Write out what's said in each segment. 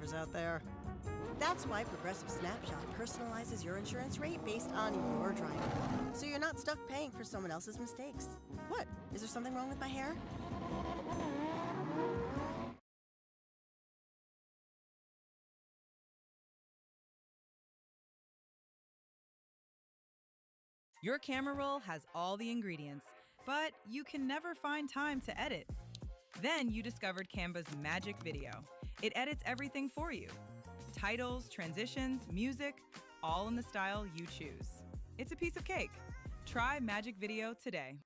drivers out there. That's why Progressive Snapshot personalizes your insurance rate based on your driving, so you're not stuck paying for someone else's mistakes. What? Is there something wrong with my hair? Your camera roll has all the ingredients, but you can never find time to edit. Then you discovered Canva's Magic Video. It edits everything for you. Titles, transitions, music, all in the style you choose. It's a piece of cake. Try Magic Video today.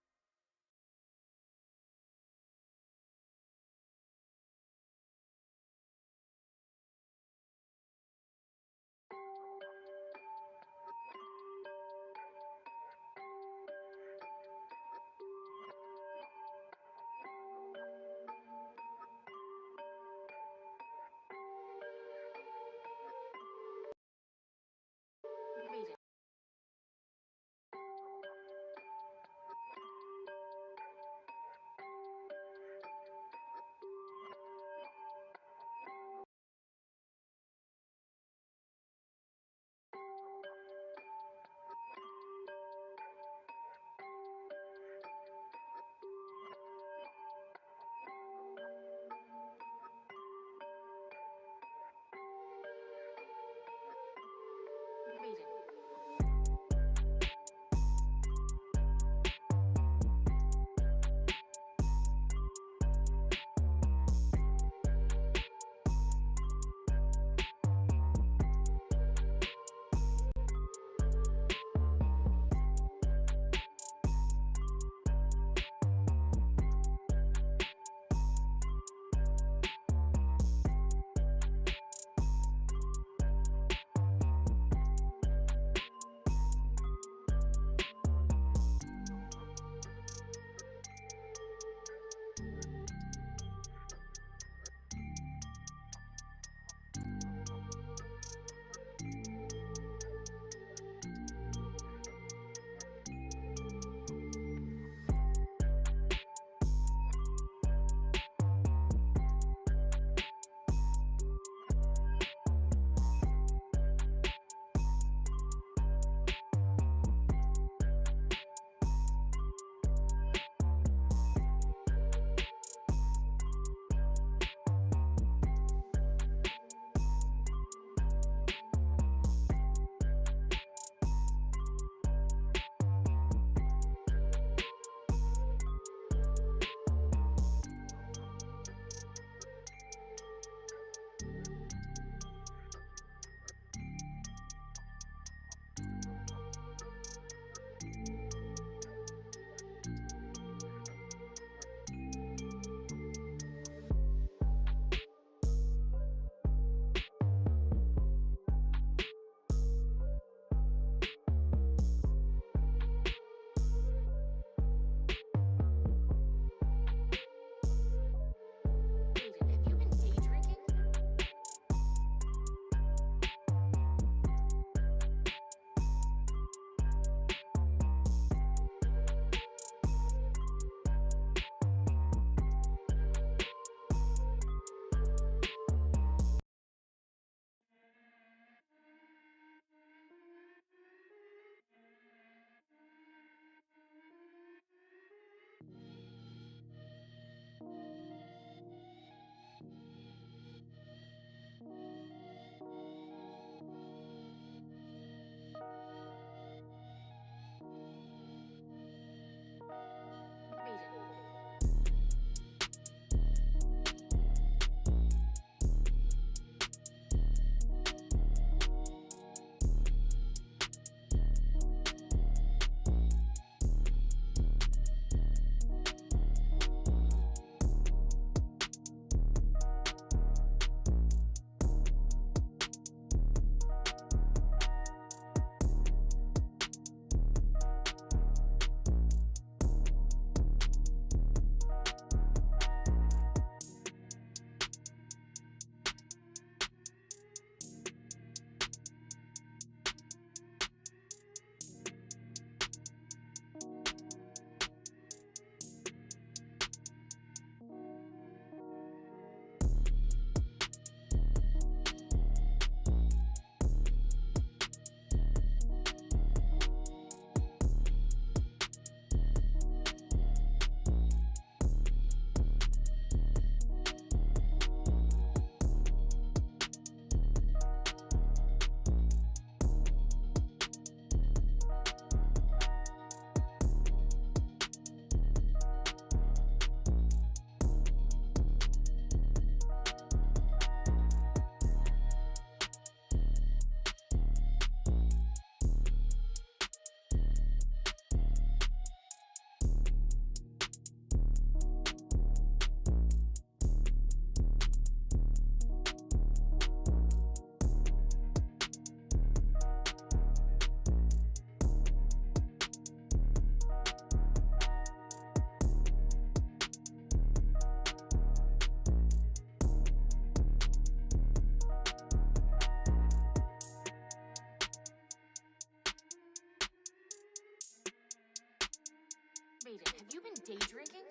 day drinking?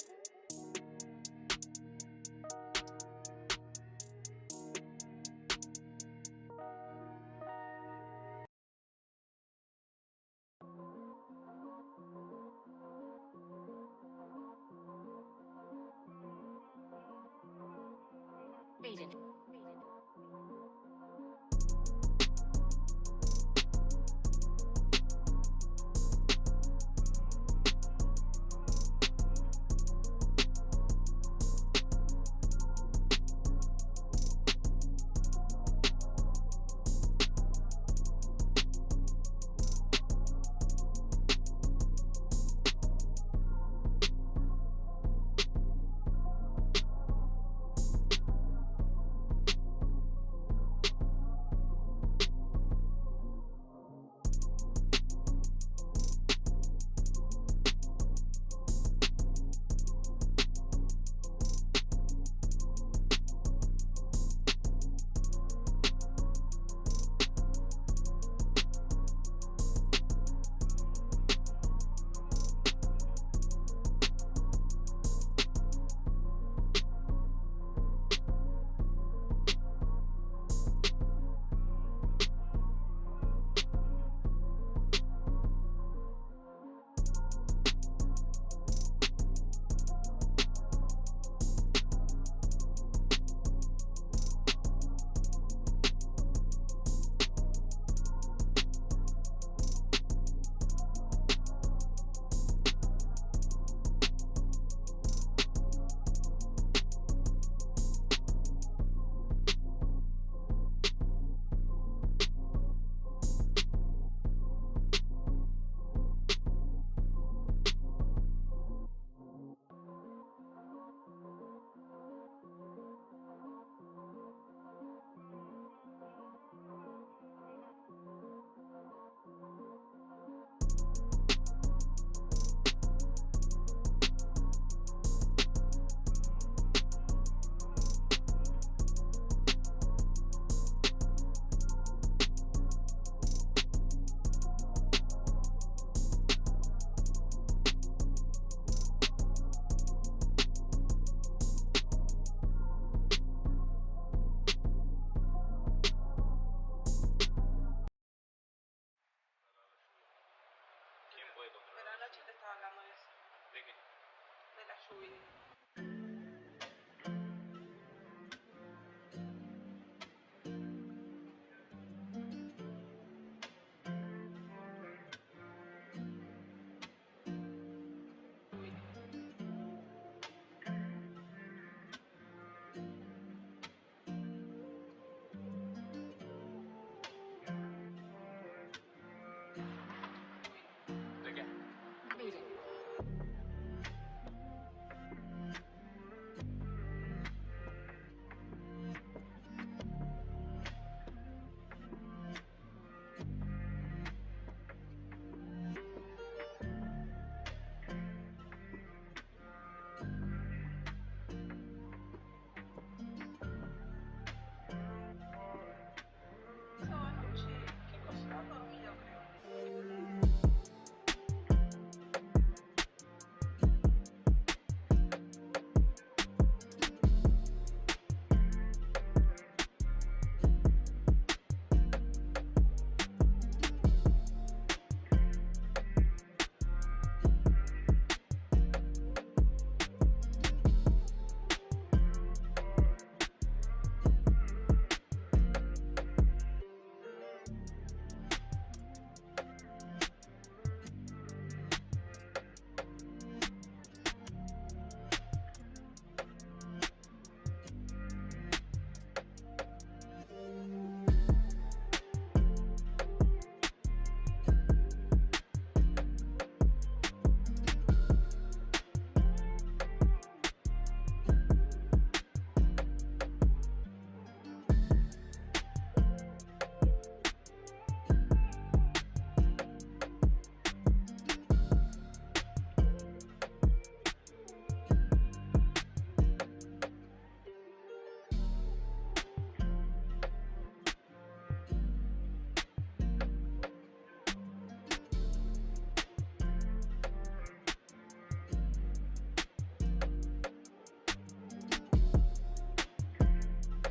Aiden.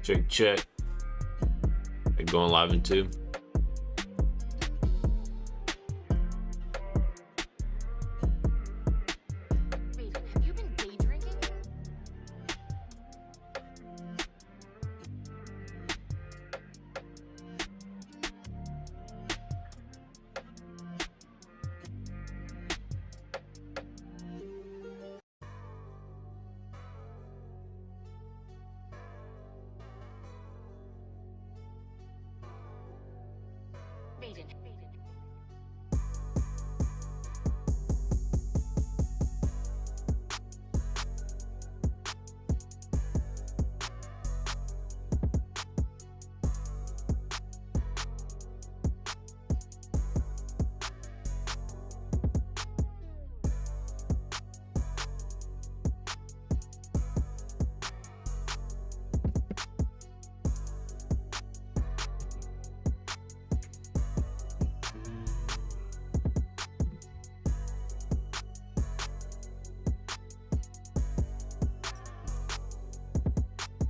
Check, check. Going live in 2. Wait, have you been day drinking? Raiden.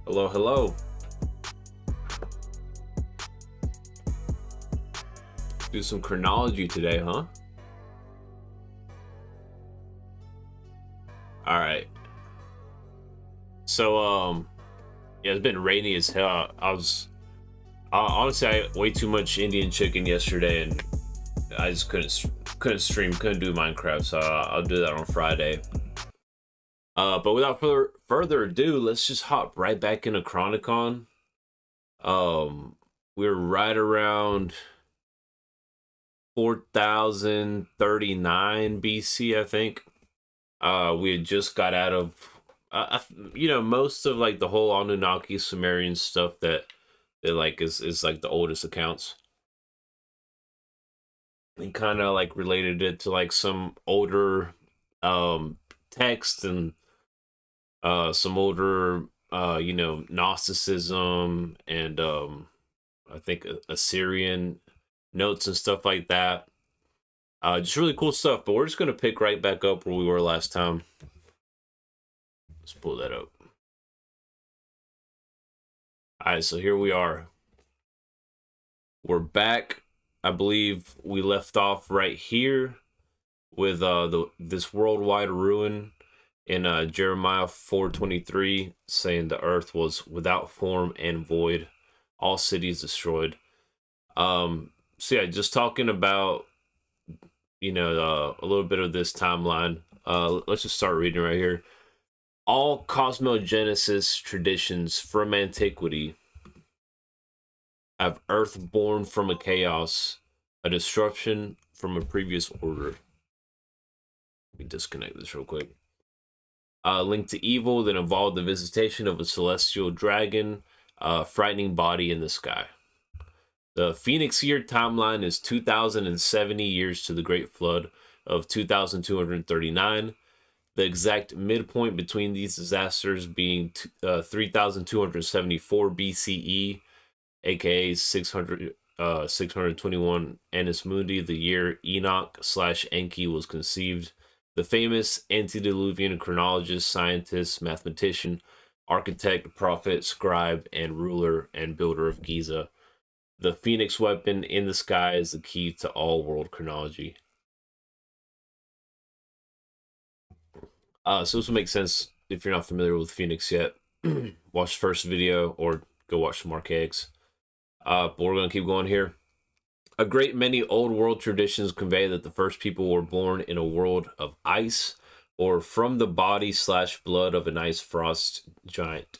Hello, hello. Do some chronology today, huh? All right. So, yeah, it's been rainy as hell. Honestly, I ate way too much Indian chicken yesterday, and I just couldn't stream, couldn't do Minecraft. So I'll do that on Friday. But without further ado, let's just hop right back into Chronicon. We're right around 4039 BC, I think. We had just got out of, most of like the whole Anunnaki Sumerian stuff that like is like the oldest accounts. And kind of like related it to like some older text and some older Gnosticism and I think Assyrian notes and stuff like that. Just really cool stuff, but we're just gonna pick right back up where we were last time. Let's pull that up. Alright, so here we are. We're back. I believe we left off right here with this worldwide ruin in Jeremiah 4:23, saying the earth was without form and void, all cities destroyed. So yeah, just talking about a little bit of this timeline. Let's just start reading right here. All cosmogenesis traditions from antiquity have earth born from a chaos, a disruption from a previous order. Let me disconnect this real quick. Linked to evil that involved the visitation of a celestial dragon, frightening body in the sky. The Phoenix year timeline is 2,070 years to the Great Flood of 2,239. The exact midpoint between these disasters being 3,274 BCE, aka 621 Annus Mundi, the year Enoch/Enki was conceived. The famous antediluvian chronologist, scientist, mathematician, architect, prophet, scribe, and ruler and builder of Giza. The Phoenix weapon in the sky is the key to all world chronology. So this will make sense if you're not familiar with Phoenix yet. Watch the first video or go watch some Archaics. But we're going to keep going here. A great many old world traditions convey that the first people were born in a world of ice or from the body/blood of an ice frost giant.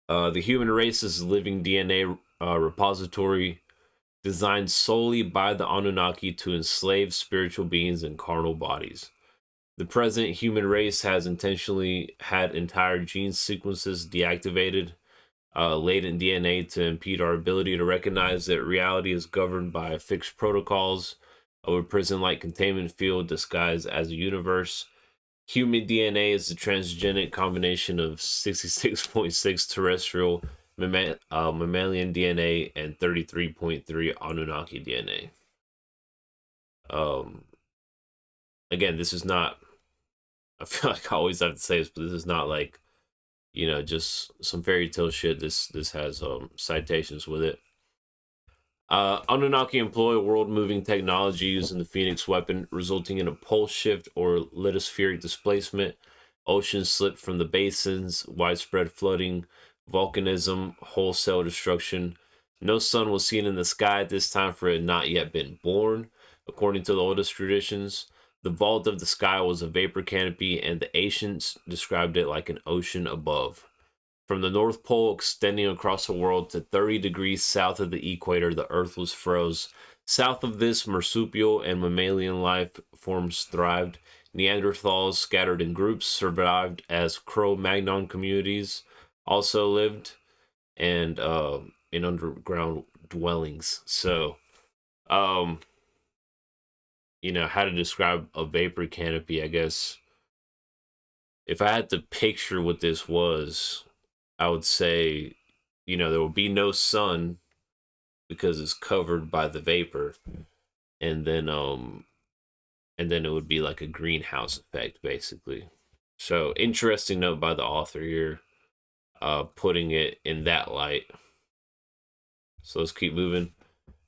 The human race is a living DNA repository designed solely by the Anunnaki to enslave spiritual beings in carnal bodies. The present human race has intentionally had entire gene sequences deactivated, latent DNA to impede our ability to recognize that reality is governed by fixed protocols of a prison-like containment field disguised as a universe. Human DNA is the transgenic combination of 66.6 terrestrial mammalian DNA and 33.3 Anunnaki DNA. Again, this is not, I feel like I always have to say this, but this is not like just some fairy tale shit. This has citations with it. Anunnaki employ world-moving technology using the Phoenix weapon, resulting in a pole shift or lithospheric displacement, oceans slip from the basins, widespread flooding, volcanism, wholesale destruction. No sun was seen in the sky at this time, for it had not yet been born. According to the oldest traditions, the vault of the sky was a vapor canopy, and the ancients described it like an ocean above. From the North Pole extending across the world to 30 degrees south of the equator, the Earth was froze. South of this, marsupial and mammalian life forms thrived. Neanderthals, scattered in groups, survived as Cro-Magnon communities also lived, and in underground dwellings. So, how to describe a vapor canopy, I guess. If I had to picture what this was, I would say, there will be no sun because it's covered by the vapor, and then it would be like a greenhouse effect, basically. So interesting note by the author here, putting it in that light. So let's keep moving.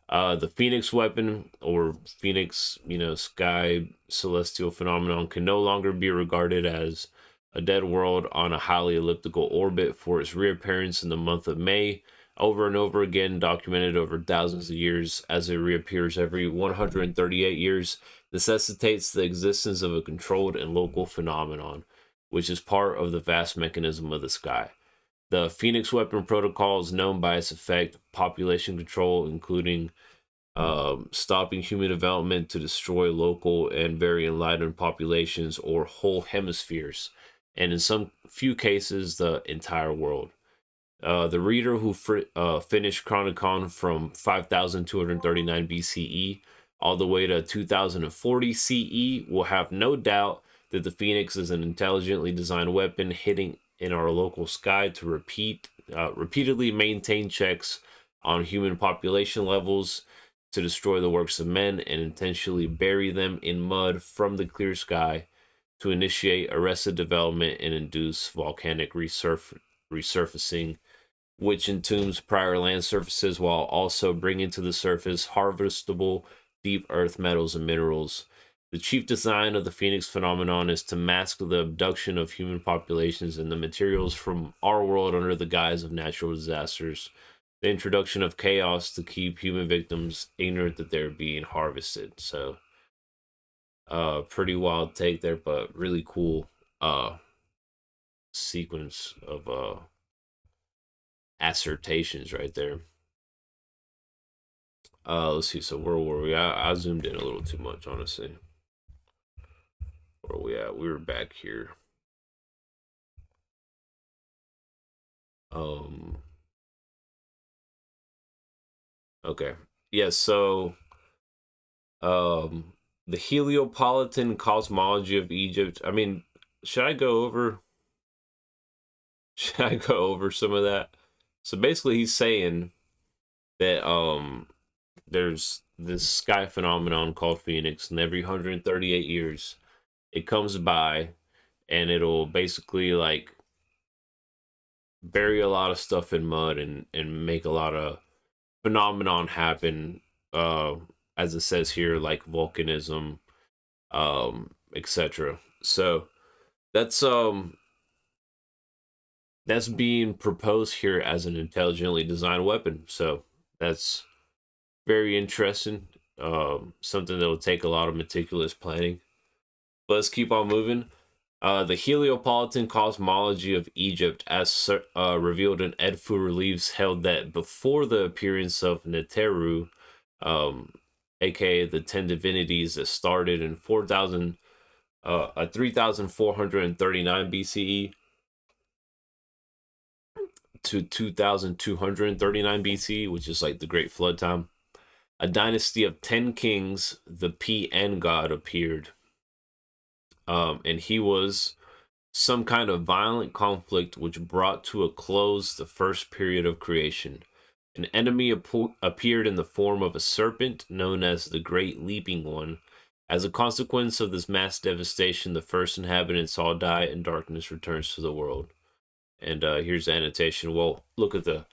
The Phoenix weapon, or Phoenix, sky celestial phenomenon, can no longer be regarded as a dead world on a highly elliptical orbit, for its reappearance in the month of May, over and over again, documented over thousands of years, as it reappears every 138 years, necessitates the existence of a controlled and local phenomenon, which is part of the vast mechanism of the sky. The Phoenix weapon protocol is known by its effect population control, including stopping human development to destroy local and very enlightened populations or whole hemispheres, and in some few cases, the entire world. The reader who finished Chronicon from 5239 BCE all the way to 2040 CE will have no doubt that the Phoenix is an intelligently designed weapon hitting in our local sky to repeatedly maintain checks on human population levels, to destroy the works of men and intentionally bury them in mud from the clear sky, to initiate arrested development and induce volcanic resurfacing, which entombs prior land surfaces while also bringing to the surface harvestable deep earth metals and minerals. The chief design of the Phoenix phenomenon is to mask the abduction of human populations and the materials from our world under the guise of natural disasters. The introduction of chaos to keep human victims ignorant that they're being harvested. So, pretty wild take there, but really cool sequence of assertions right there. Let's see. So where were we? I zoomed in a little too much, honestly. Where are we at? We were back here. Okay. Yeah, so the Heliopolitan cosmology of Egypt. I mean, should I go over some of that? So basically he's saying that there's this sky phenomenon called Phoenix, and every 138 years it comes by, and it'll basically like bury a lot of stuff in mud and make a lot of phenomenon happen, as it says here, like volcanism, etc. So that's being proposed here as an intelligently designed weapon. So that's very interesting. Something that will take a lot of meticulous planning. But let's keep on moving. The Heliopolitan cosmology of Egypt, as revealed in Edfu reliefs, held that before the appearance of Neteru, aka the 10 divinities that started in 3439 BCE to 2239 BCE, which is like the Great Flood time, a dynasty of 10 kings, the PN god, appeared. And he was some kind of violent conflict which brought to a close the first period of creation. An enemy appeared in the form of a serpent known as the Great Leaping One. As a consequence of this mass devastation, the first inhabitants all die and darkness returns to the world. And here's the annotation. Well, look at the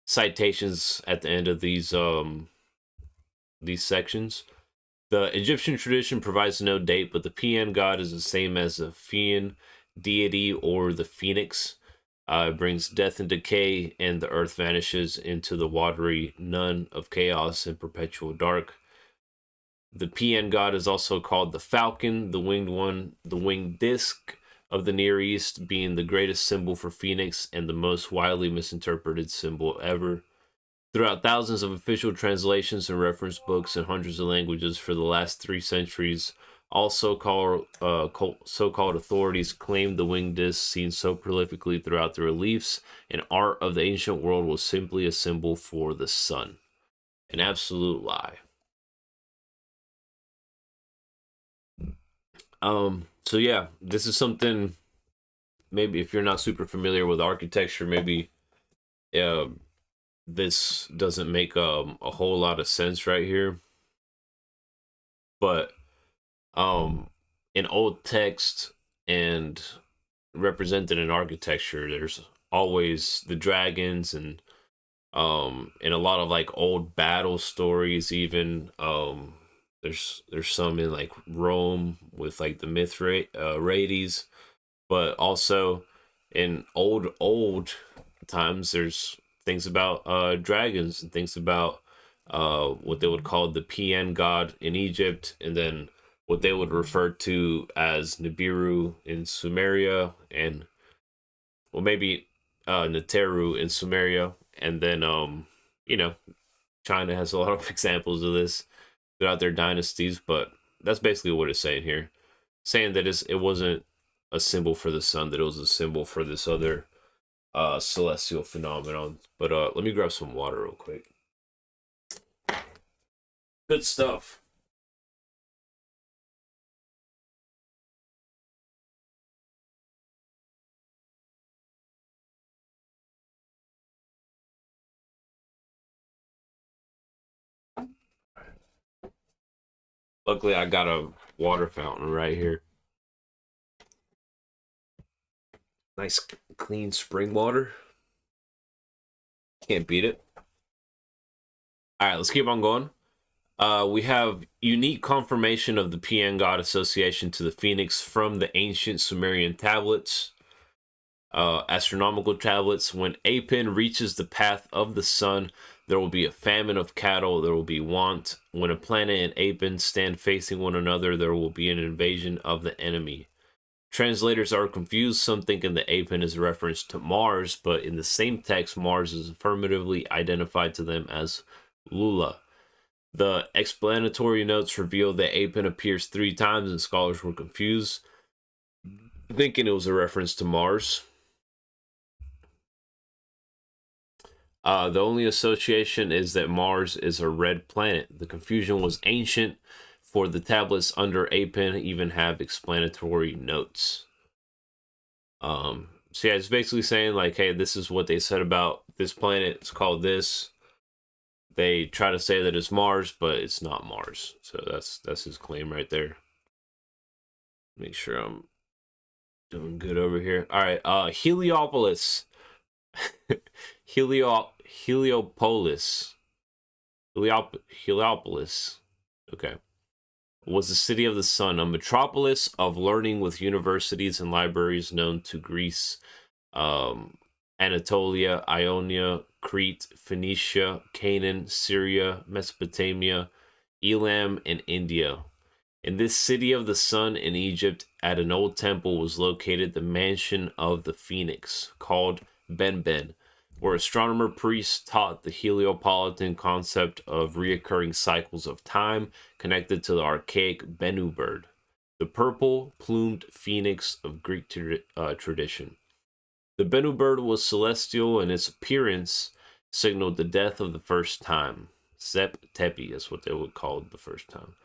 citations at the end of these sections. The Egyptian tradition provides no date, but the Pian god is the same as the Fian deity or the phoenix. It brings death and decay, and the earth vanishes into the watery none of chaos and perpetual dark. The Pian god is also called the falcon, the winged one, the winged disc of the Near East, being the greatest symbol for Phoenix and the most widely misinterpreted symbol ever. Throughout thousands of official translations and reference books in hundreds of languages for the last 3 centuries, all so-called authorities claimed the winged disc seen so prolifically throughout the reliefs and art of the ancient world was simply a symbol for the sun. An absolute lie. So yeah, this is something, maybe if you're not super familiar with architecture, maybe this doesn't make a whole lot of sense right here. But in old text and represented in architecture, there's always the dragons and in a lot of like old battle stories, even there's some in like Rome with like the Mithridates, but also in old times there's things about dragons and things about what they would call the Pian god in Egypt, and then what they would refer to as Nibiru in Sumeria, and well, maybe Neteru in Sumeria, and then you know, China has a lot of examples of this throughout their dynasties, but that's basically what it's saying here, saying that it wasn't a symbol for the sun, that it was a symbol for this other celestial phenomenon. But let me grab some water real quick. Good stuff. Luckily, I got a water fountain right here. Nice, clean spring water. Can't beat it. All right, let's keep on going. We have unique confirmation of the Pian god association to the phoenix from the ancient Sumerian tablets, astronomical tablets. When Apin reaches the path of the sun, there will be a famine of cattle, there will be want. When a planet and Apin stand facing one another, there will be an invasion of the enemy. Translators are confused. Some thinking the Apin is a reference to Mars, but in the same text, Mars is affirmatively identified to them as Lula. The explanatory notes reveal that Apin appears 3 times, and scholars were confused, thinking it was a reference to Mars. The only association is that Mars is a red planet. The confusion was ancient, for the tablets under Apin even have explanatory notes. So yeah, it's basically saying like, hey, this is what they said about this planet. It's called this. They try to say that it's Mars, but it's not Mars. So that's his claim right there. Make sure I'm doing good over here. All right, Heliopolis. Heliopolis. Heliopolis. Okay. Was the city of the sun, a metropolis of learning with universities and libraries known to Greece, Anatolia, Ionia, Crete, Phoenicia, Canaan, Syria, Mesopotamia, Elam, and India. In this city of the sun in Egypt, at an old temple was located the mansion of the phoenix, called Benben, where astronomer priests taught the Heliopolitan concept of reoccurring cycles of time connected to the archaic Bennu bird, the purple-plumed phoenix of Greek tradition. The Bennu bird was celestial, and its appearance signaled the death of the first time. Sep Tepi is what they would call it the first time.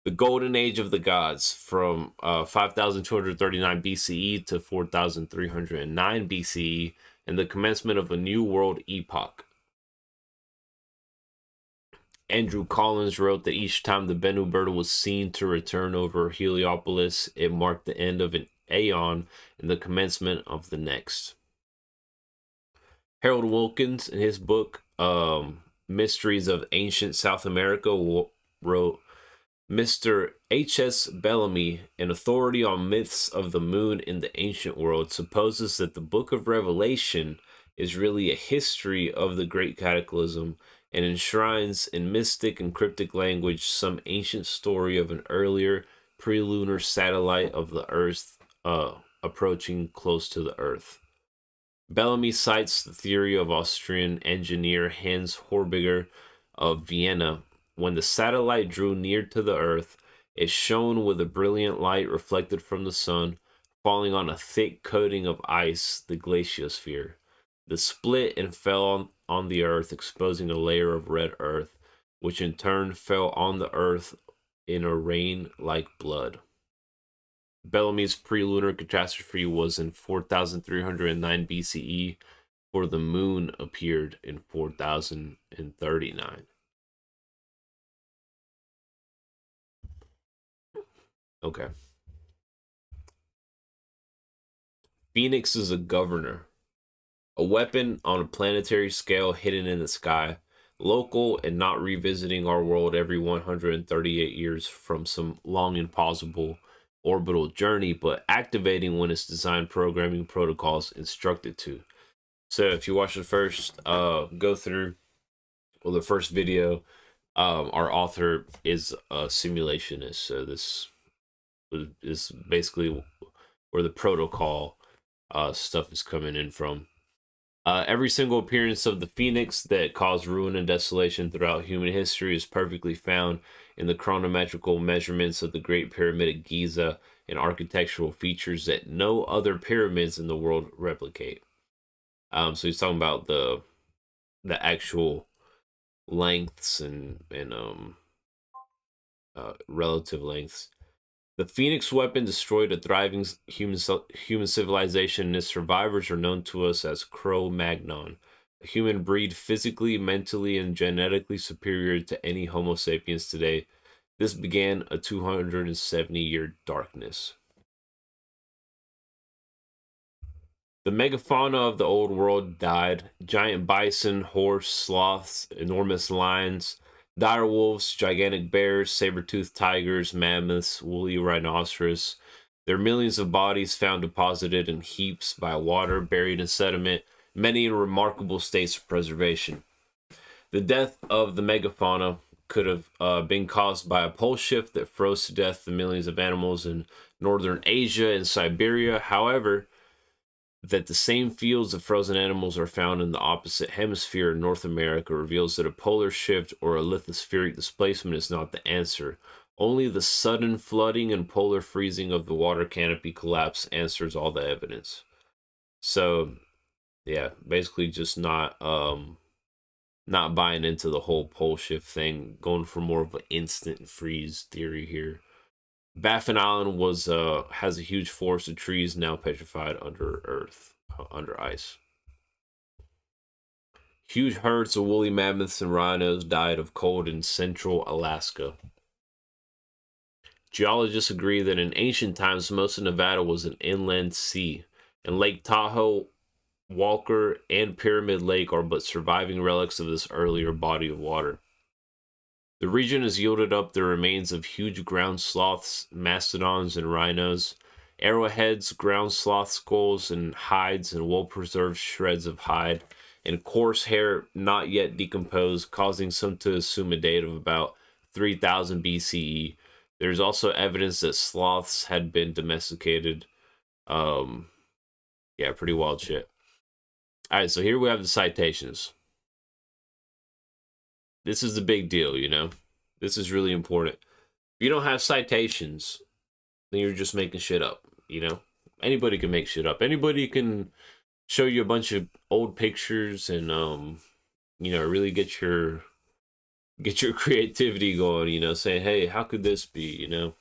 The golden age of the gods, from 5239 BCE to 4309 BCE, and the commencement of a new world epoch. Andrew Collins wrote that each time the Bennu bird was seen to return over Heliopolis, it marked the end of an aeon and the commencement of the next. Harold Wilkins, in his book Mysteries of Ancient South America, wrote, Mr. H.S. Bellamy, an authority on myths of the moon in the ancient world, supposes that the book of Revelation is really a history of the great cataclysm and enshrines in mystic and cryptic language some ancient story of an earlier pre-lunar satellite of the Earth approaching close to the Earth. Bellamy cites the theory of Austrian engineer Hans Horbiger of Vienna. When the satellite drew near to the Earth, it shone with a brilliant light reflected from the sun, falling on a thick coating of ice, the glaciosphere. The split and fell on the Earth, exposing a layer of red earth, which in turn fell on the Earth in a rain like blood. Bellamy's pre-lunar catastrophe was in 4309 BCE, for the moon appeared in 4039. Okay. Phoenix is a governor, a weapon on a planetary scale hidden in the sky, local and not revisiting our world every 138 years from some long impossible orbital journey, but activating when its design programming protocols instruct it to. So if you watch the first go through, well, the first video, our author is a simulationist, so this is basically where the protocol stuff is coming in from. Every single appearance of the phoenix that caused ruin and desolation throughout human history is perfectly found in the chronometrical measurements of the Great Pyramid at Giza and architectural features that no other pyramids in the world replicate. So he's talking about the actual lengths and relative lengths. The Phoenix weapon destroyed a thriving human civilization, and its survivors are known to us as Cro-Magnon, a human breed physically, mentally, and genetically superior to any Homo sapiens today. This began a 270-year darkness. The megafauna of the old world died. Giant bison, horse, sloths, enormous lions, dire wolves, gigantic bears, saber-toothed tigers, mammoths, woolly rhinoceros. There are millions of bodies found deposited in heaps by water, buried in sediment, many in remarkable states of preservation. The death of the megafauna could have been caused by a pole shift that froze to death the millions of animals in northern Asia and Siberia. However, that the same fields of frozen animals are found in the opposite hemisphere in North America reveals that a polar shift or a lithospheric displacement is not the answer. Only the sudden flooding and polar freezing of the water canopy collapse answers all the evidence. So, yeah, basically just not buying into the whole pole shift thing, going for more of an instant freeze theory here. Baffin Island has a huge forest of trees now petrified under ice. Huge herds of woolly mammoths and rhinos died of cold in central Alaska. Geologists agree that in ancient times, most of Nevada was an inland sea, and Lake Tahoe, Walker, and Pyramid Lake are but surviving relics of this earlier body of water. The region has yielded up the remains of huge ground sloths, mastodons, and rhinos, arrowheads, ground sloth skulls, and hides, and well-preserved shreds of hide, and coarse hair not yet decomposed, causing some to assume a date of about 3000 BCE. There's also evidence that sloths had been domesticated. Yeah, pretty wild shit. All right, so here we have the citations. This is the big deal, you know? This is really important. If you don't have citations, then you're just making shit up, you know? Anybody can make shit up. Anybody can show you a bunch of old pictures and, you know, really get your creativity going, you know, saying, hey, how could this be, you know?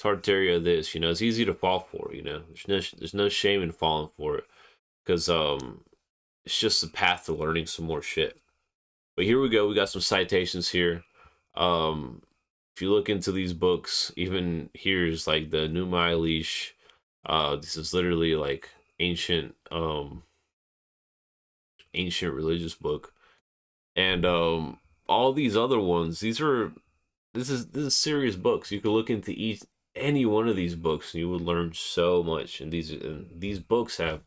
Tartaria this, you know? It's easy to fall for, you know? There's no shame in falling for it because, it's just the path to learning some more shit. But here we go. We got some citations here. If you look into these books, even here's like the Numa Elish. This is literally like ancient ancient religious book. And all these other ones, this is serious books. You could look into any one of these books and you would learn so much. And these books have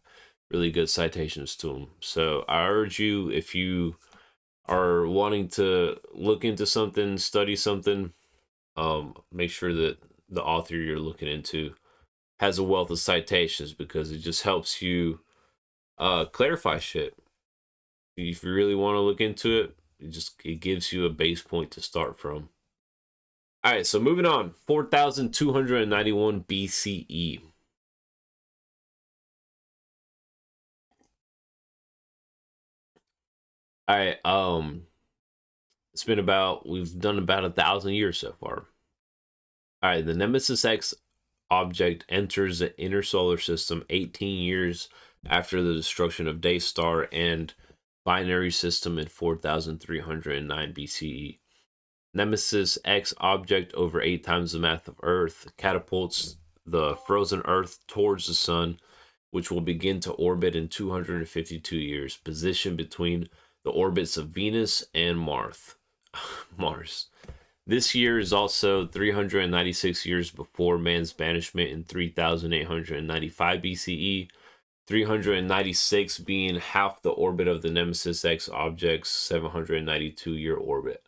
really good citations to them. So I urge you, if you are wanting to look into something, study something, make sure that the author you're looking into has a wealth of citations, because it just helps you clarify shit. If you really want to look into it, it gives you a base point to start from. All right, so moving on, 4,291 BCE. All right, we've done about 1,000 years so far. All right, the Nemesis X object enters the inner solar system 18 years after the destruction of Daystar and binary system in 4,309 BCE. Nemesis X object, over 8 times the mass of Earth, catapults the frozen Earth towards the sun, which will begin to orbit in 252 years, positioned between the orbits of Venus and Mars. This year is also 396 years before man's banishment in 3,895 BCE, 396 being half the orbit of the Nemesis X object's 792-year orbit.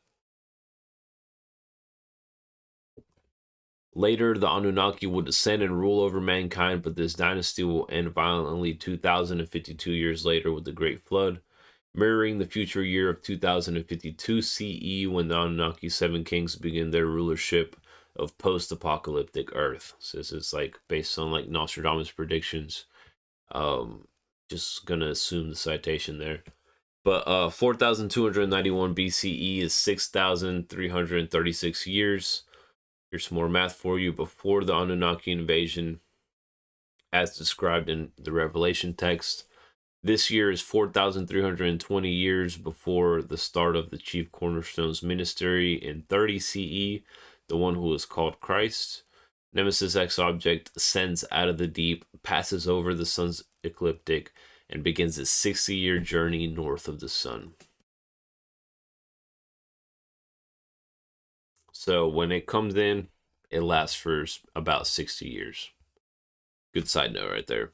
Later, the Anunnaki will descend and rule over mankind, but this dynasty will end violently 2,052 years later with the Great Flood, mirroring the future year of 2052 CE, when the Anunnaki 7 kings begin their rulership of post-apocalyptic Earth. So this is like based on like Nostradamus predictions. Just gonna assume the citation there. But 4,291 BCE is 6,336 years. Here's some more math for you. Before the Anunnaki invasion, as described in the Revelation text, this year is 4,320 years before the start of the chief cornerstone's ministry in 30 CE, the one who is called Christ. Nemesis X object ascends out of the deep, passes over the sun's ecliptic, and begins a 60-year journey north of the sun. So when it comes in, it lasts for about 60 years. Good side note right there.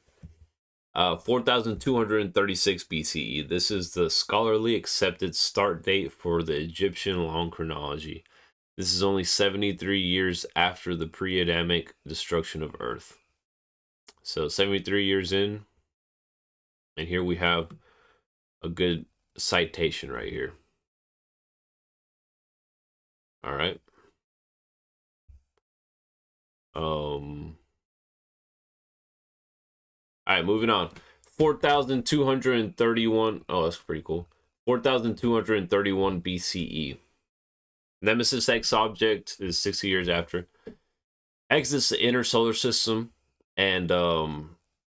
4,236 BCE. This is the scholarly accepted start date for the Egyptian long chronology. This is only 73 years after the pre-Adamic destruction of Earth. So 73 years in, and here we have a good citation right here. All right. All right, moving on. 4,231. Oh, that's pretty cool. 4,231 BCE. Nemesis X object is 60 years after. Exits the inner solar system and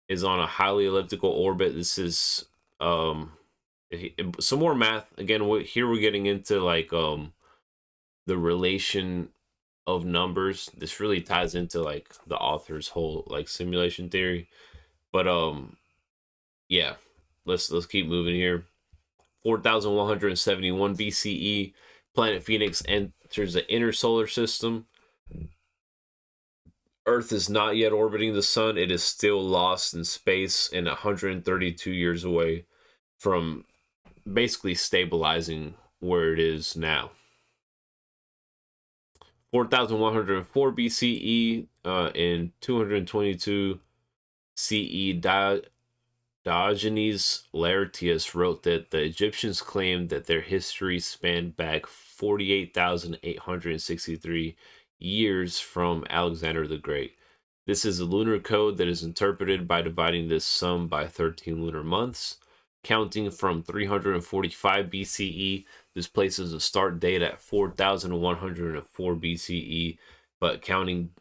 is on a highly elliptical orbit. This is some more math. Again, here we're getting into like the relation of numbers. This really ties into like the author's whole like simulation theory. But yeah, let's keep moving here. 4,171 BCE, planet Phoenix enters the inner solar system. Earth is not yet orbiting the sun. It is still lost in space and 132 years away from basically stabilizing where it is now. 4,104 BCE, in 222 CE, Diogenes Laertius wrote that the Egyptians claimed that their history spanned back 48,863 years from Alexander the Great. This is a lunar code that is interpreted by dividing this sum by 13 lunar months. Counting from 345 BCE, this places a start date at 4,104 BCE, but counting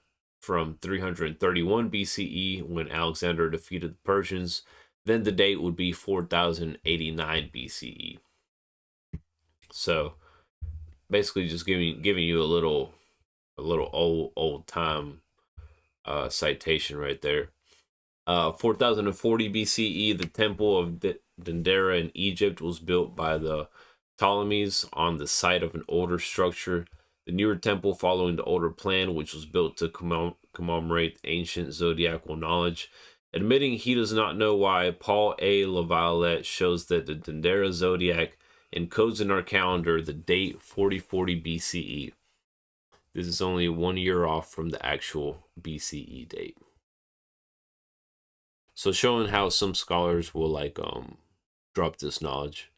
from 331 BCE, when Alexander defeated the Persians, then the date would be 4,089 BCE. So basically just giving you a little old time citation right there. 4,040 BCE, the temple of Dendera in Egypt was built by the Ptolemies on the site of an older structure. The newer temple, following the older plan, which was built to commemorate ancient zodiacal knowledge. Admitting he does not know why, Paul A. Lavalette shows that the Dendera zodiac encodes in our calendar the date 4040 BCE. This is only 1 year off from the actual BCE date. So showing how some scholars will drop this knowledge.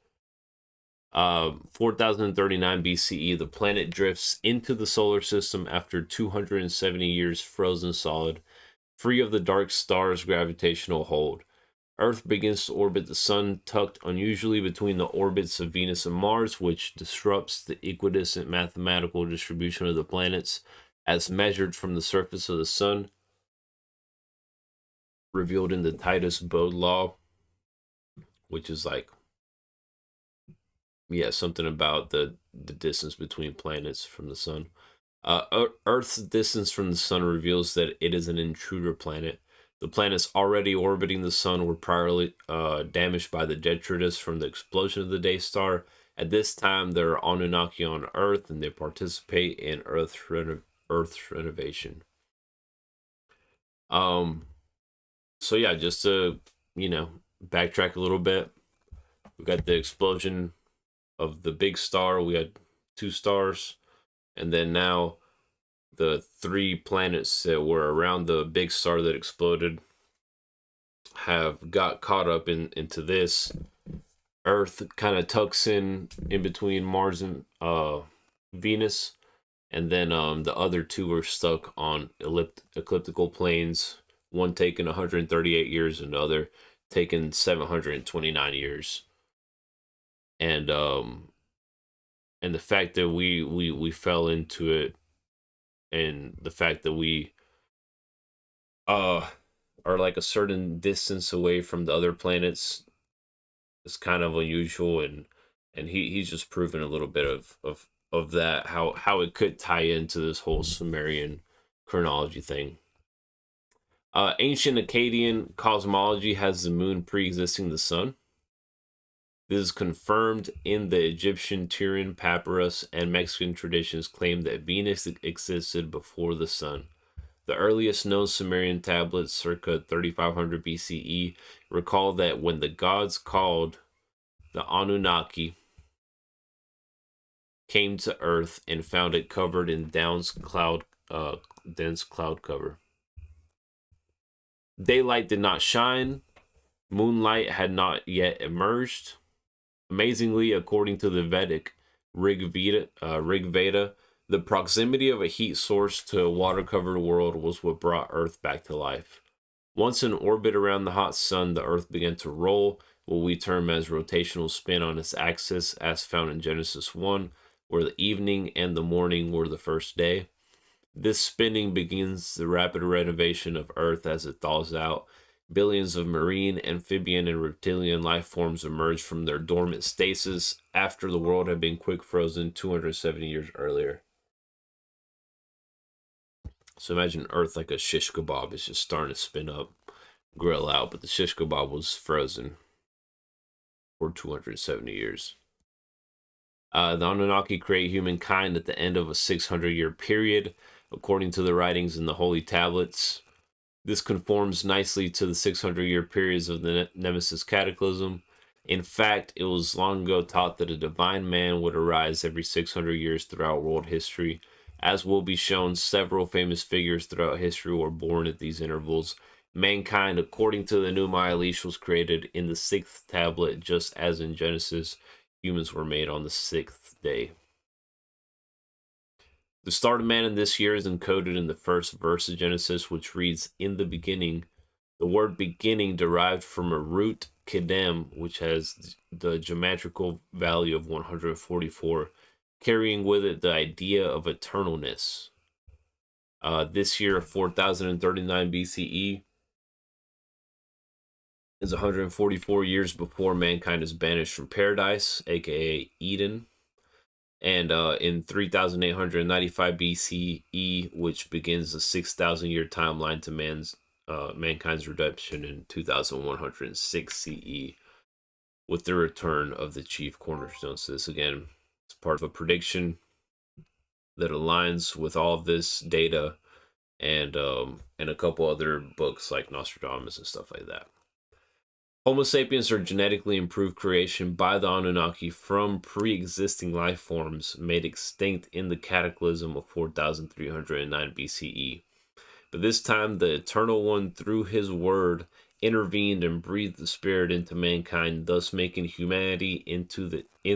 4039 BCE, the planet drifts into the solar system after 270 years frozen solid, free of the dark star's gravitational hold. Earth begins to orbit the sun, tucked unusually between the orbits of Venus and Mars, which disrupts the equidistant mathematical distribution of the planets as measured from the surface of the sun, revealed in the Titus-Bode law, which is something about the distance between planets from the sun. Earth's distance from the sun reveals that it is an intruder planet. The planets already orbiting the sun were priorly damaged by the detritus from the explosion of the day star. At this time, there are Anunnaki on Earth, and they participate in Earth's renovation. So yeah, just to backtrack a little bit, we got the explosion of the big star. We had 2 stars, and then now the 3 planets that were around the big star that exploded have got caught up into this. Earth kind of tucks in between Mars and Venus, and then the other 2 are stuck on elliptical planes, one taking 138 years and the other taking 729 years. And the fact that we fell into it, and the fact that we are like a certain distance away from the other planets is kind of unusual, and he's just proven a little bit of that, how it could tie into this whole Sumerian chronology thing. Ancient Akkadian cosmology has the moon pre-existing the sun. This is confirmed in the Egyptian Turin papyrus, and Mexican traditions claim that Venus existed before the sun. The earliest known Sumerian tablets, circa 3500 BCE, recall that when the gods called, the Anunnaki came to Earth and found it covered in dense cloud cover. Daylight did not shine. Moonlight had not yet emerged. Amazingly, according to the Vedic Rig Veda, the proximity of a heat source to a water-covered world was what brought Earth back to life. Once in orbit around the hot sun, the Earth began to roll, what we term as rotational spin on its axis, as found in Genesis 1, where the evening and the morning were the first day. This spinning begins the rapid renovation of Earth as it thaws out. Billions of marine, amphibian, and reptilian life forms emerged from their dormant stasis after the world had been quick frozen 270 years earlier. So imagine Earth like a shish kebab. It's just starting to spin up, grill out, but the shish kebab was frozen for 270 years. The Anunnaki create humankind at the end of a 600-year period, according to the writings in the Holy Tablets. This conforms nicely to the 600-year periods of the Nemesis Cataclysm. In fact, it was long ago taught that a divine man would arise every 600 years throughout world history. As will be shown, several famous figures throughout history were born at these intervals. Mankind, according to the Numa Elish, was created in the 6th tablet, just as in Genesis, humans were made on the 6th day. The start of man in this year is encoded in the first verse of Genesis, which reads, "In the beginning." The word beginning derived from a root kedem, which has the geometrical value of 144, carrying with it the idea of eternalness. This year, 4039 BCE, is 144 years before mankind is banished from paradise, aka Eden. And in 3895 BCE, which begins the 6,000-year timeline to mankind's redemption in 2106 CE. with the return of the chief cornerstone. So this again is part of a prediction that aligns with all of this data and a couple other books like Nostradamus and stuff like that. Homo sapiens are genetically improved creation by the Anunnaki from pre-existing life forms made extinct in the cataclysm of 4309 BCE. But this time the Eternal One, through his word, intervened and breathed the spirit into mankind, thus making humanity in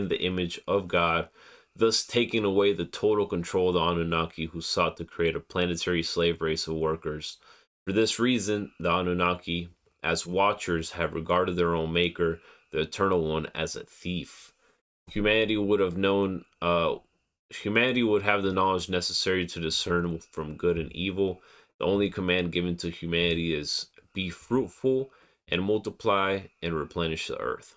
the image of God, thus taking away the total control of the Anunnaki, who sought to create a planetary slave race of workers. For this reason, the Anunnaki, as watchers, have regarded their own maker, the Eternal One, as a thief. Humanity would have known. Humanity would have the knowledge necessary to discern from good and evil. The only command given to humanity is be fruitful and multiply and replenish the earth.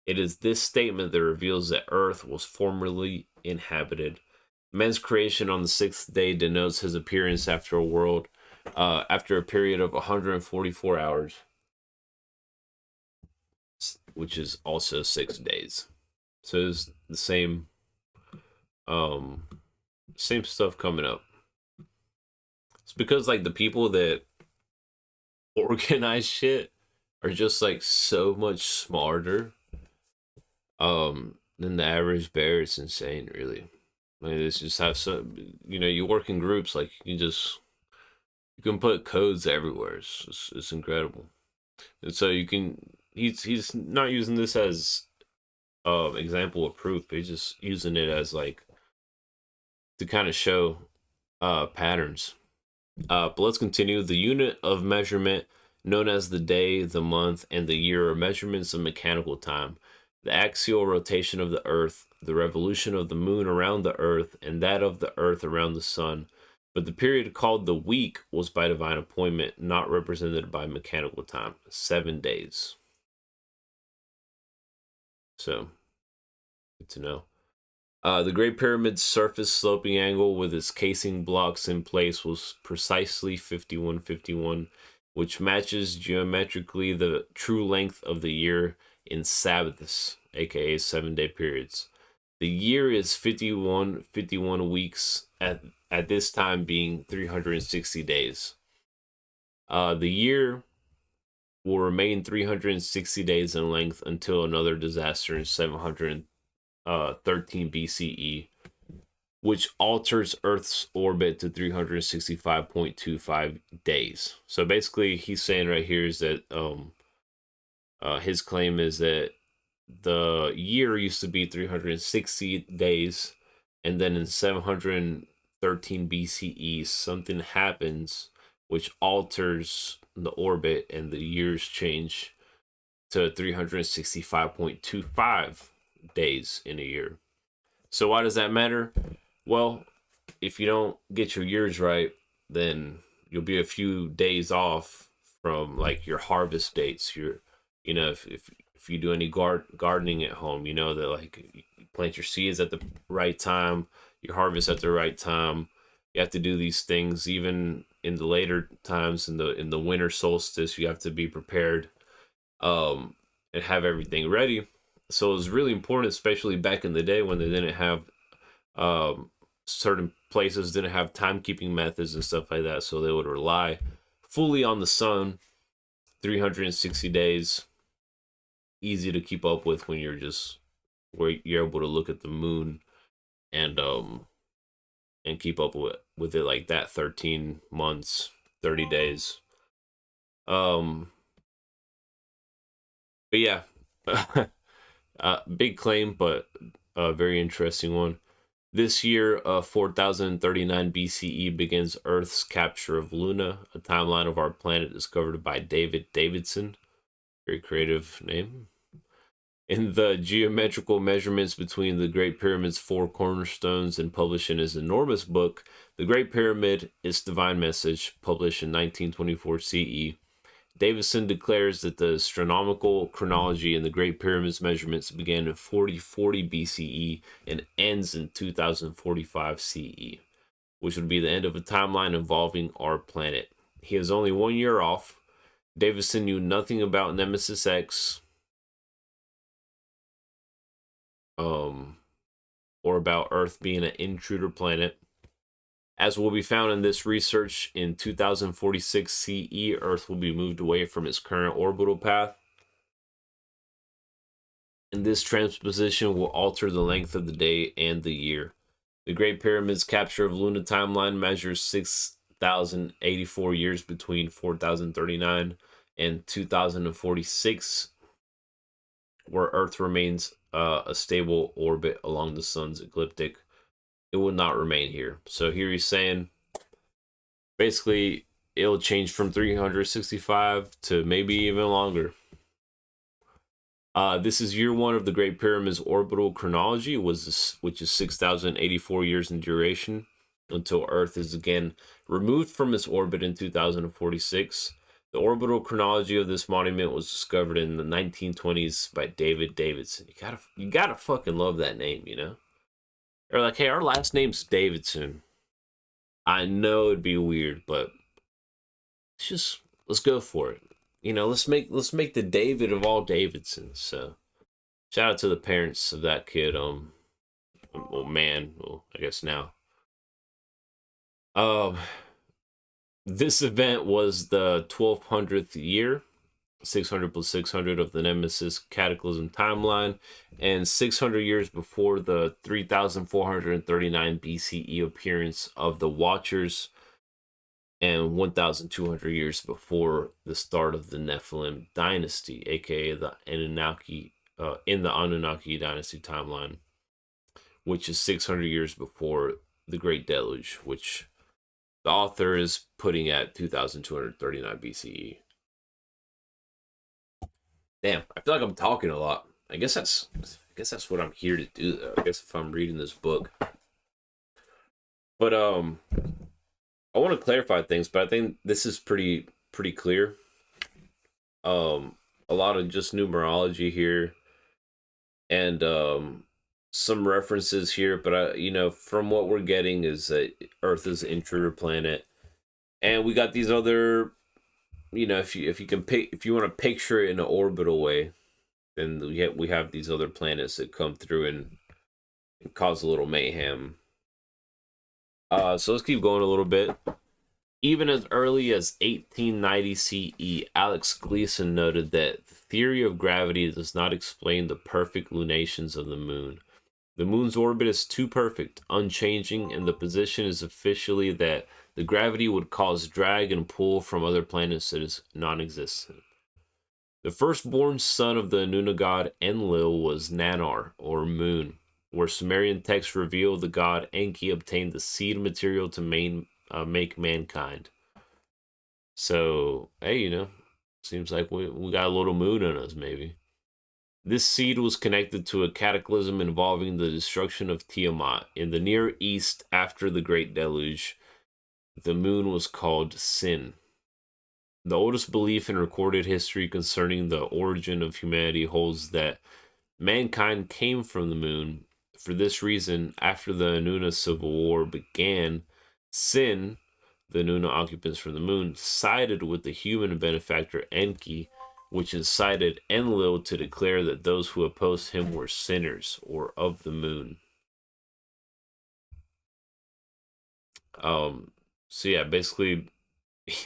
It is this statement that reveals that earth was formerly inhabited. Man's creation on the sixth day denotes his appearance after a period of 144 hours, which is also 6 days. So it's the same stuff coming up. It's because like the people that organize shit are just like so much smarter than the average bear. It's insane, really. Like, it's just have some, you work in groups, like you can put codes everywhere. It's incredible. And so he's not using this as example of proof, but he's just using it as like to kind of show patterns. But let's continue. The unit of measurement known as the day, the month, and the year are measurements of mechanical time. The axial rotation of the earth, the revolution of the moon around the earth, and that of the earth around the sun. But the period called the week was by divine appointment, not represented by mechanical time. 7 days. So, good to know. The Great Pyramid's surface sloping angle with its casing blocks in place was precisely 5151, which matches geometrically the true length of the year in Sabbaths, aka 7-day periods. The year is 51 weeks, at this time being 360 days. The year will remain 360 days in length until another disaster in 713 BCE, which alters Earth's orbit to 365.25 days. So basically, he's saying right here is that his claim is that the year used to be 360 days, and then in 713 BCE, something happens which alters the orbit, and the years change to 365.25 days in a year. So why does that matter? Well, if you don't get your years right, then you'll be a few days off from like your harvest dates. If you do any gardening at home, you know that like you plant your seeds at the right time, you harvest at the right time. You have to do these things even in the later times, in the winter solstice. You have to be prepared and have everything ready. So it was really important, especially back in the day when they didn't have certain places didn't have timekeeping methods and stuff like that. So they would rely fully on the sun. 360 days, easy to keep up with when you're able to look at the moon and keep up with it like that. 13 months, 30 days. But yeah. Big claim, but a very interesting one. This year, 4039 BCE begins Earth's capture of Luna, a timeline of our planet discovered by David Davidson. Very creative name. In the geometrical measurements between the Great Pyramid's 4 cornerstones and published in his enormous book, The Great Pyramid, Its Divine Message, published in 1924 CE, Davison declares that the astronomical chronology in the Great Pyramid's measurements began in 4040 BCE and ends in 2045 CE, which would be the end of a timeline involving our planet. He is only 1 year off. Davison knew nothing about Nemesis X, um, or about Earth being an intruder planet. As will be found in this research, in 2046 CE, Earth will be moved away from its current orbital path. And this transposition will alter the length of the day and the year. The Great Pyramid's capture of lunar timeline measures 6,084 years between 4,039 and 2046, where Earth remains a stable orbit along the sun's ecliptic. It will not remain here. So here he's saying basically it'll change from 365 to maybe even longer. This is year one of the Great Pyramid's orbital chronology, which is 6,084 years in duration until Earth is again removed from its orbit in 2046. The orbital chronology of this monument was discovered in the 1920s by David Davidson. You gotta fucking love that name, you know? They're like, hey, our last name's Davidson. I know it'd be weird, but let's go for it. You know, let's make the David of all Davidsons. So shout out to the parents of that kid. I guess now. This event was the 1200th year, 600 plus 600 of the Nemesis Cataclysm timeline, and 600 years before the 3439 BCE appearance of the Watchers, and 1,200 years before the start of the Nephilim dynasty, aka the Anunnaki, in the Anunnaki dynasty timeline, which is 600 years before the Great Deluge, which the author is putting at 2,239 BCE. Damn, I feel like I'm talking a lot. I guess that's what I'm here to do, though. I guess if I'm reading this book, but I want to clarify things, but I think this is pretty clear. A lot of just numerology here, and some references here, but from what we're getting is that Earth is an intruder planet, and we got these other, if you want to picture it in an orbital way, then we have these other planets that come through and cause a little mayhem. So let's keep going a little bit. Even as early as 1890 CE, Alex Gleason noted that the theory of gravity does not explain the perfect lunations of the moon. The moon's orbit is too perfect, unchanging, and the position is officially that the gravity would cause drag and pull from other planets that is non-existent. The firstborn son of the Anuna god Enlil was Nanar, or moon, where Sumerian texts reveal the god Enki obtained the seed material to make mankind. So, hey, seems like we got a little moon in us, maybe. This seed was connected to a cataclysm involving the destruction of Tiamat. In the Near East after the Great Deluge, the moon was called Sin. The oldest belief in recorded history concerning the origin of humanity holds that mankind came from the moon. For this reason, after the Anuna Civil War began, Sin, the Anuna occupants from the moon, sided with the human benefactor Enki, which incited Enlil to declare that those who opposed him were sinners, or of the moon. So yeah, basically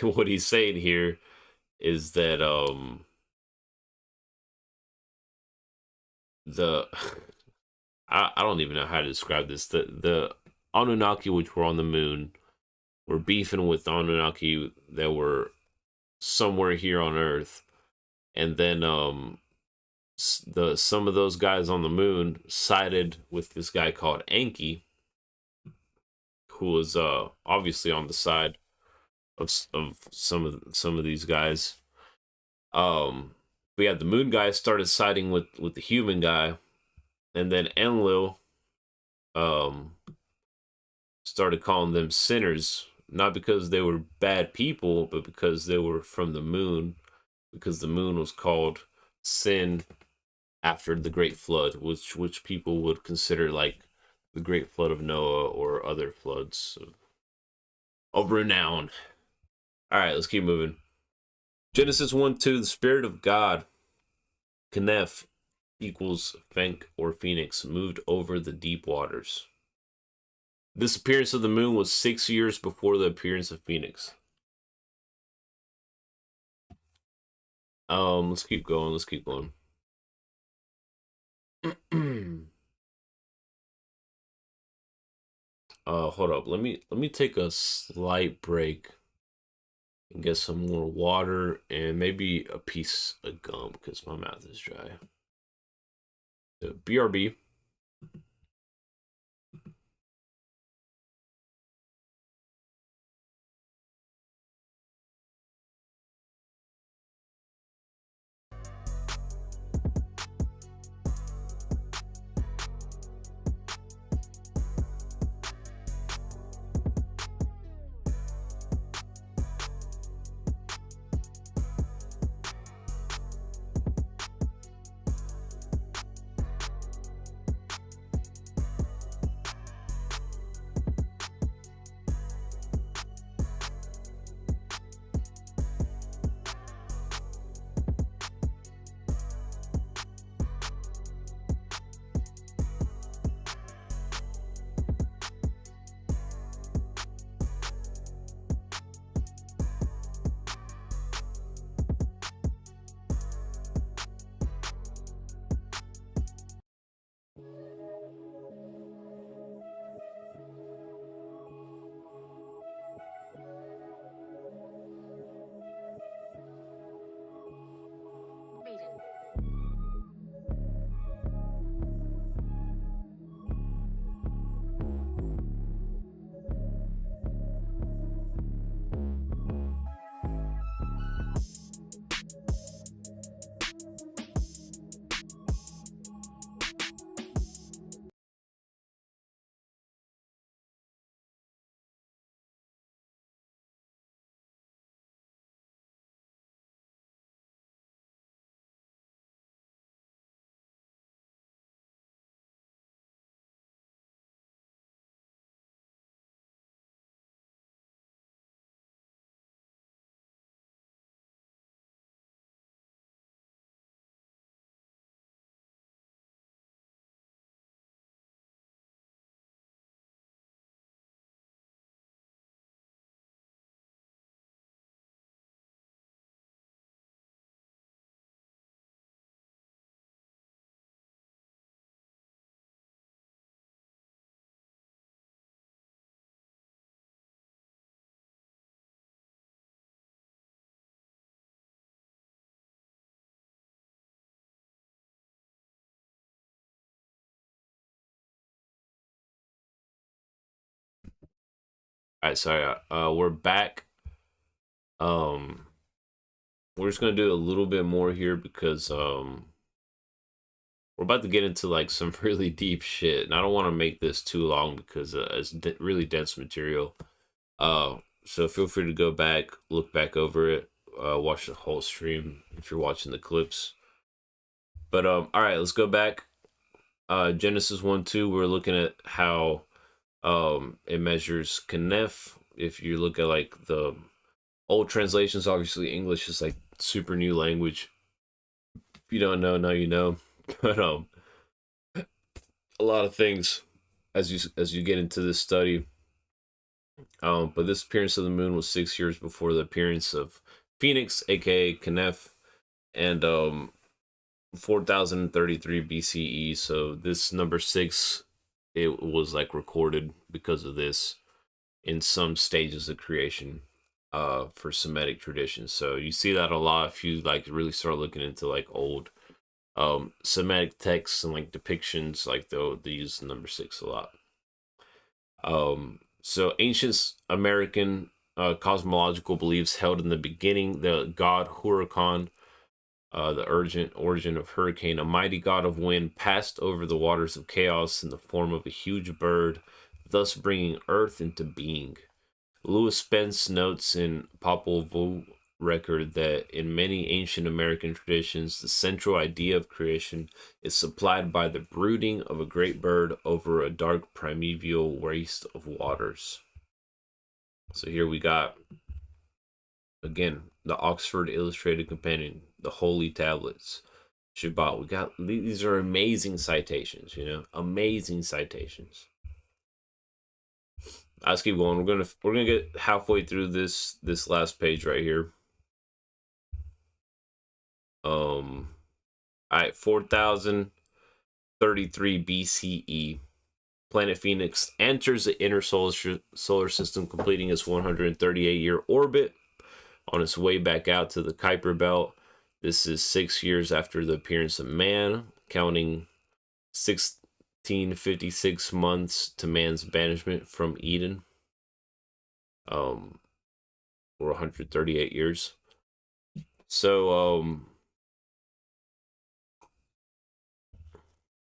what he's saying here is that the I don't even know how to describe this. The Anunnaki, which were on the moon, were beefing with the Anunnaki that were somewhere here on Earth, and then some of those guys on the moon sided with this guy called Enki, who was obviously on the side of some of these guys. We had the moon guy started siding with the human guy. And then Enlil started calling them sinners, not because they were bad people, but because they were from the moon, because the moon was called Sin after the Great Flood, which people would consider like the Great Flood of Noah or other floods of renown. All right, let's keep moving. Genesis 1:2, the Spirit of God, Keneph, equals Fenk or Phoenix moved over the deep waters. This appearance of the moon was 6 years before the appearance of Phoenix. Let's keep going. Let's keep going. Hold up. Let me take a slight break and get some more water and maybe a piece of gum because my mouth is dry. So, BRB. Raiden. All right, sorry. We're back. Um, we're just gonna do a little bit more here because we're about to get into like some really deep shit, and I don't want to make this too long because it's really dense material. So feel free to go back, look back over it, watch the whole stream if you're watching the clips. But all right, let's go back. Genesis 1-2. We're looking at how it measures Knef. If you look at like the old translations, obviously English is like super new language. If you don't know, now you know. But a lot of things as you get into this study. But this appearance of the moon was 6 years before the appearance of Phoenix, aka Knef, and 4033 BCE. So this number 6, it was like recorded because of this in some stages of creation for Semitic traditions. So you see that a lot if you like really start looking into like old Semitic texts and like depictions, like they use the number 6 a lot. So ancient American cosmological beliefs held in the beginning the god Huracan, the urgent origin of hurricane, a mighty god of wind, passed over the waters of chaos in the form of a huge bird, thus bringing earth into being. Lewis Spence notes in Popol Vuh record that in many ancient American traditions, the central idea of creation is supplied by the brooding of a great bird over a dark primeval waste of waters. So here we got, again, the Oxford Illustrated Companion, the Holy Tablets, Shabbat. We got these are amazing citations, amazing citations. Let's keep going. We're gonna get halfway through this last page right here. All right, 4033 BCE. Planet Phoenix enters the inner solar system, completing its 138-year orbit on its way back out to the Kuiper Belt. This is 6 years after the appearance of man, counting 1656 months to man's banishment from Eden. Or 138 years. So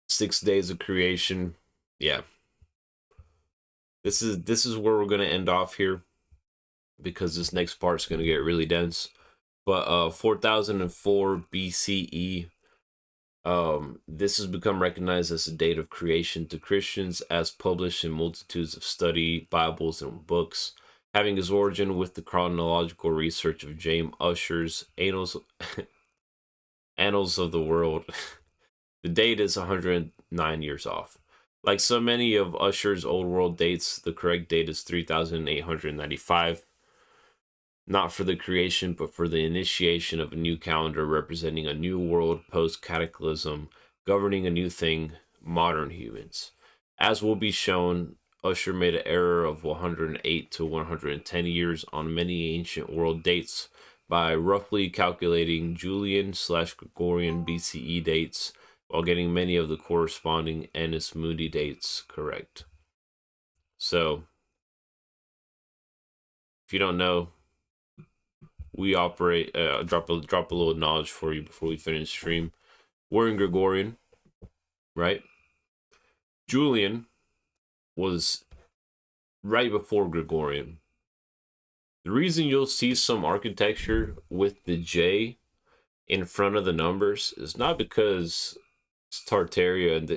6 days of creation. Yeah. This is where we're gonna end off here, because this next part's gonna get really dense. But 4004 BCE, this has become recognized as the date of creation to Christians, as published in multitudes of study Bibles and books, having its origin with the chronological research of James Ussher's Annals of the World. The date is 109 years off. Like so many of Ussher's Old World dates, the correct date is 3895. Not for the creation, but for the initiation of a new calendar representing a new world post-cataclysm, governing a new thing, modern humans. As will be shown, Ussher made an error of 108 to 110 years on many ancient world dates by roughly calculating Julian/Gregorian BCE dates, while getting many of the corresponding Annus Mundi dates correct. So, if you don't know, we operate, drop a little knowledge for you before we finish stream. We're in Gregorian, right? Julian was right before Gregorian. The reason you'll see some architecture with the J in front of the numbers is not because it's Tartaria and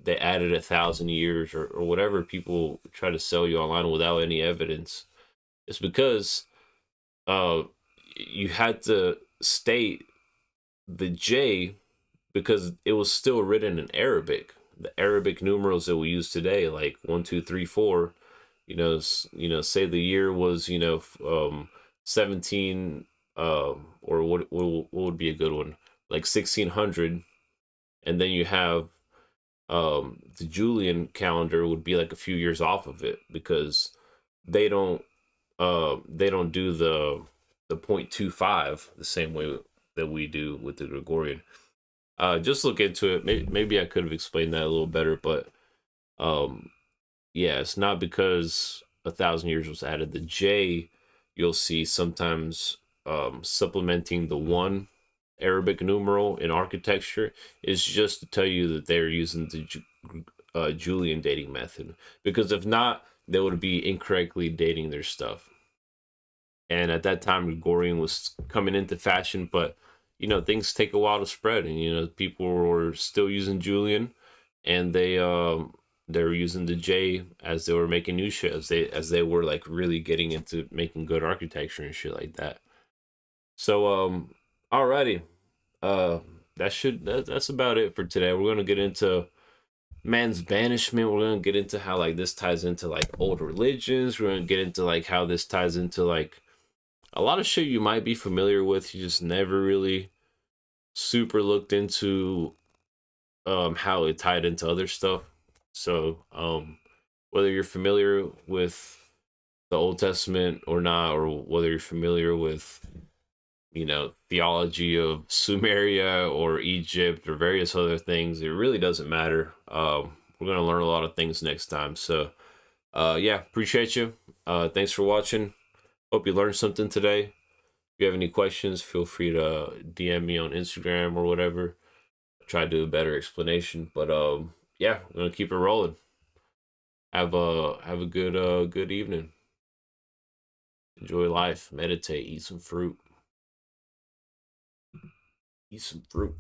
they added 1,000 years or whatever people try to sell you online without any evidence. It's because you had to state the J because it was still written in Arabic. The Arabic numerals that we use today, like 1, 2, 3, 4. Say the year was 17, or what would be a good one, like 1600, and then you have the Julian calendar would be like a few years off of it, because they don't do the 0.25 the same way that we do with the Gregorian. Just look into it. Maybe I could have explained that a little better, but yeah, it's not because 1,000 years was added. The J, you'll see sometimes supplementing the 1 Arabic numeral in architecture is just to tell you that they're using the Julian dating method, because if not, they would be incorrectly dating their stuff. And at that time, Gregorian was coming into fashion, but things take a while to spread, and people were still using Julian, and they were using the J as they were making new shit, as they were like really getting into making good architecture and shit like that. So alrighty, that's about it for today. We're gonna get into man's banishment. We're gonna get into how like this ties into like old religions. We're gonna get into like how this ties into like a lot of shit you might be familiar with, you just never really super looked into how it tied into other stuff. So whether you're familiar with the Old Testament or not, or whether you're familiar with theology of Sumeria or Egypt or various other things, it really doesn't matter. We're gonna learn a lot of things next time. So yeah, appreciate you. Thanks for watching. Hope you learned something today. If you have any questions, feel free to DM me on Instagram or whatever. Try to do a better explanation. But yeah, I'm gonna keep it rolling. Have a good evening. Enjoy life. Meditate. Eat some fruit. Eat some fruit.